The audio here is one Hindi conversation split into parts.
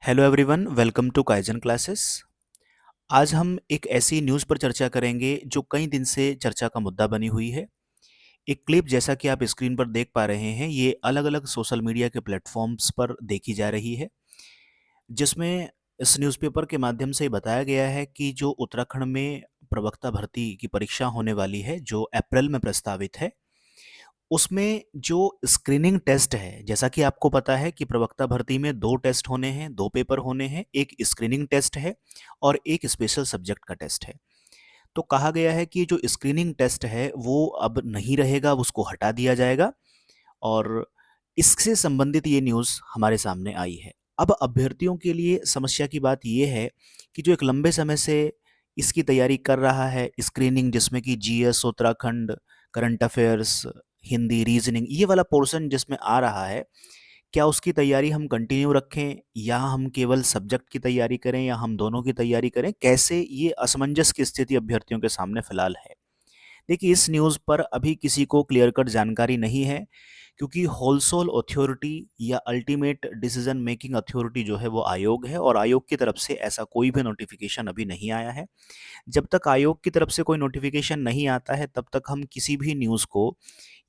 Hello everyone, welcome to Kaizen classes. आज हम एक ऐसी न्यूज़ पर चर्चा करेंगे जो कई दिन से चर्चा का मुद्दा बनी हुई है। एक क्लिप जैसा कि आप स्क्रीन पर देख पा रहे हैं, ये अलग-अलग सोशल मीडिया के प्लेटफॉर्म्स पर देखी जा रही है, जिसमें इस न्यूज़पेपर के माध्यम से बताया गया है कि जो उत्तराखंड में प्रवक्ता भर्ती की परीक्षा होने वाली है, जो अप्रैल में प्रस्तावित है, उसमें जो स्क्रीनिंग टेस्ट है, जैसा कि आपको पता है कि प्रवक्ता भर्ती में 2 टेस्ट होने हैं, 2 पेपर होने हैं, एक स्क्रीनिंग टेस्ट है और एक स्पेशल सब्जेक्ट का टेस्ट है। तो कहा गया है कि जो स्क्रीनिंग टेस्ट है, वो अब नहीं रहेगा, उसको हटा दिया जाएगा और इससे संबंधित ये न्यूज़ हमारे सामने आई है। अब अभ्यर्थियों के लिए समस्या की बात ये है कि जो एक लंबे समय से इसकी तैयारी कर रहा है, स्क्रीनिंग जिसमें कि GS, Uttarakhand, current affairs, Hindi, reasoning ये वाला पोर्शन जिसमें आ रहा है, क्या उसकी तैयारी हम कंटिन्यू रखें या हम केवल सब्जेक्ट की तैयारी करें या हम दोनों की तैयारी करें? कैसे ये असमंजस की स्थिति अभ्यर्थियों के सामने फ़िलहाल है। देखिए, इस न्यूज़ पर अभी किसी को क्लियर कट जानकारी नहीं है, क्योंकि होलसोल अथॉरिटी या अल्टीमेट डिसीजन मेकिंग अथॉरिटी जो है वो आयोग है और आयोग की तरफ से ऐसा कोई भी नोटिफिकेशन अभी नहीं आया है। जब तक आयोग की तरफ से कोई नोटिफिकेशन नहीं आता है, तब तक हम किसी भी न्यूज़ को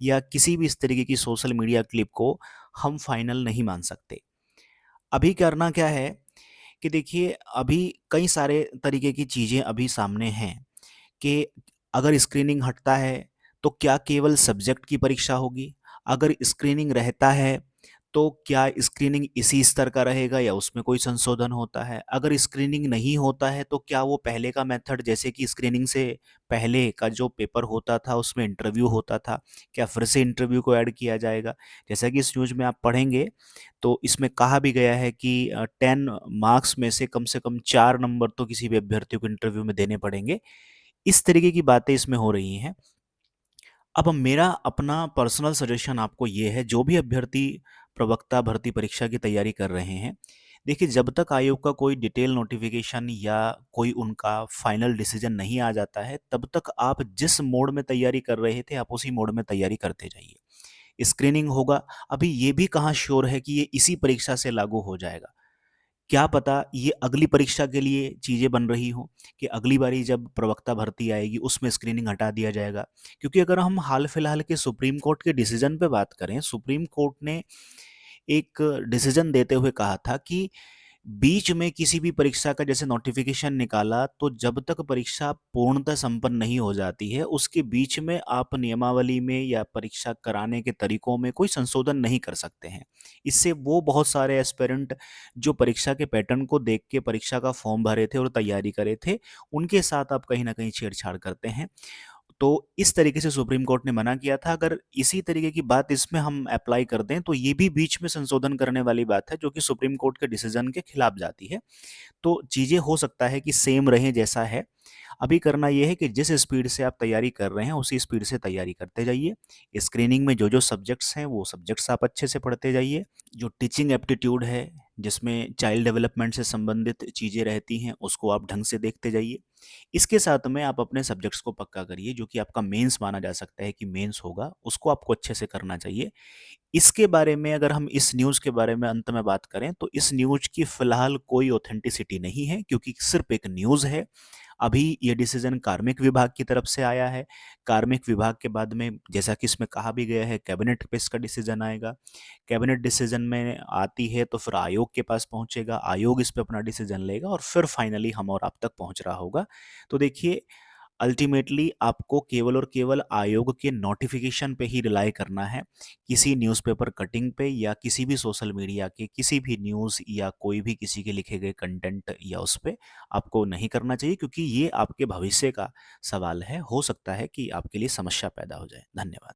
या किसी भी इस तरीके की सोशल मीडिया क्लिप को हम फाइनल नहीं मान सकते। अभी करना क्या है कि देखिए, अभी कई सारे तरीके की चीज़ें अभी सामने हैं कि अगर स्क्रीनिंग हटता है तो क्या केवल सब्जेक्ट की परीक्षा होगी? अगर स्क्रीनिंग रहता है तो क्या स्क्रीनिंग इसी स्तर का रहेगा या उसमें कोई संशोधन होता है? अगर स्क्रीनिंग नहीं होता है तो क्या वो पहले का मेथड, जैसे कि स्क्रीनिंग से पहले का जो पेपर होता था उसमें इंटरव्यू होता था, क्या फिर से इंटरव्यू को ऐड किया जाएगा? जैसा कि इस न्यूज़ में आप पढ़ेंगे तो इसमें कहा भी गया है कि 10 मार्क्स में से कम 4 नंबर तो किसी भी अभ्यर्थी को इंटरव्यू में देने पड़ेंगे। इस तरीके की बातें इसमें हो रही हैं। अब मेरा अपना पर्सनल सजेशन आपको ये है, जो भी अभ्यर्थी प्रवक्ता भर्ती परीक्षा की तैयारी कर रहे हैं, देखिए, जब तक आयोग का कोई डिटेल नोटिफिकेशन या कोई उनका फाइनल डिसीजन नहीं आ जाता है, तब तक आप जिस मोड में तैयारी कर रहे थे, आप उसी मोड में तैयारी करते जाइए। स्क्रीनिंग होगा, अभी ये भी कहाँ श्योर है कि ये इसी परीक्षा से लागू हो जाएगा। क्या पता ये अगली परीक्षा के लिए चीज़ें बन रही हों कि अगली बारी जब प्रवक्ता भर्ती आएगी उसमें स्क्रीनिंग हटा दिया जाएगा। क्योंकि अगर हम हाल-फिलहाल के सुप्रीम कोर्ट के डिसीज़न पे बात करें, सुप्रीम कोर्ट ने एक डिसीज़न देते हुए कहा था कि बीच में किसी भी परीक्षा का जैसे नोटिफिकेशन निकाला, तो जब तक परीक्षा पूर्णतः संपन्न नहीं हो जाती है, उसके बीच में आप नियमावली में या परीक्षा कराने के तरीकों में कोई संशोधन नहीं कर सकते हैं। इससे वो बहुत सारे एस्पिरेंट जो परीक्षा के पैटर्न को देख के परीक्षा का फॉर्म भरे थे और तैयारी करे थे, उनके साथ आप कहीं न कहीं छेड़छाड़ करते हैं। तो इस तरीके से सुप्रीम कोर्ट ने मना किया था। अगर इसी तरीके की बात इसमें हम अप्लाई कर दें, तो ये भी बीच में संशोधन करने वाली बात है, जो कि सुप्रीम कोर्ट के डिसीजन के खिलाफ जाती है। तो चीज़ें हो सकता है कि सेम रहें जैसा है। अभी करना ये है कि जिस स्पीड से आप तैयारी कर रहे हैं, उसी स्पीड से तैयारी करते जाइए। स्क्रीनिंग में जो-जो सब्जेक्ट्स हैं, वो सब्जेक्ट्स आप अच्छे से पढ़ते जाइए। जो टीचिंग एप्टीट्यूड है, जिसमें चाइल्ड डेवलपमेंट से संबंधित चीज़ें रहती हैं, उसको आप ढंग से देखते जाइए। इसके साथ में आप अपने सब्जेक्ट्स को पक्का करिए, जो कि आपका मेंस माना जा सकता है कि मेंस होगा, उसको आपको अच्छे से करना चाहिए। इसके बारे में अगर हम इस न्यूज़ के बारे में अंत में बात करें, तो इस न्यूज़ की फ़िलहाल कोई ऑथेंटिसिटी नहीं है, क्योंकि सिर्फ़ एक न्यूज़ है। अभी ये डिसीज़न कार्मिक विभाग की तरफ से आया है। कार्मिक विभाग के बाद में, जैसा कि इसमें कहा भी गया है, कैबिनेट पे इसका डिसीज़न आएगा। कैबिनेट डिसीज़न में आती है तो फिर आयोग के पास पहुँचेगा, आयोग इस पे अपना डिसीज़न लेगा और फिर फाइनली हम और आप तक पहुँच रहा होगा। तो देखिए, अल्टीमेटली आपको केवल और केवल आयोग के नोटिफिकेशन पे ही रिलाई करना है। किसी न्यूज़पेपर कटिंग पे या किसी भी सोशल मीडिया के किसी भी न्यूज़ या कोई भी किसी के लिखे गए कंटेंट या उस पे आपको नहीं करना चाहिए, क्योंकि ये आपके भविष्य का सवाल है। हो सकता है कि आपके लिए समस्या पैदा हो जाए। धन्यवाद।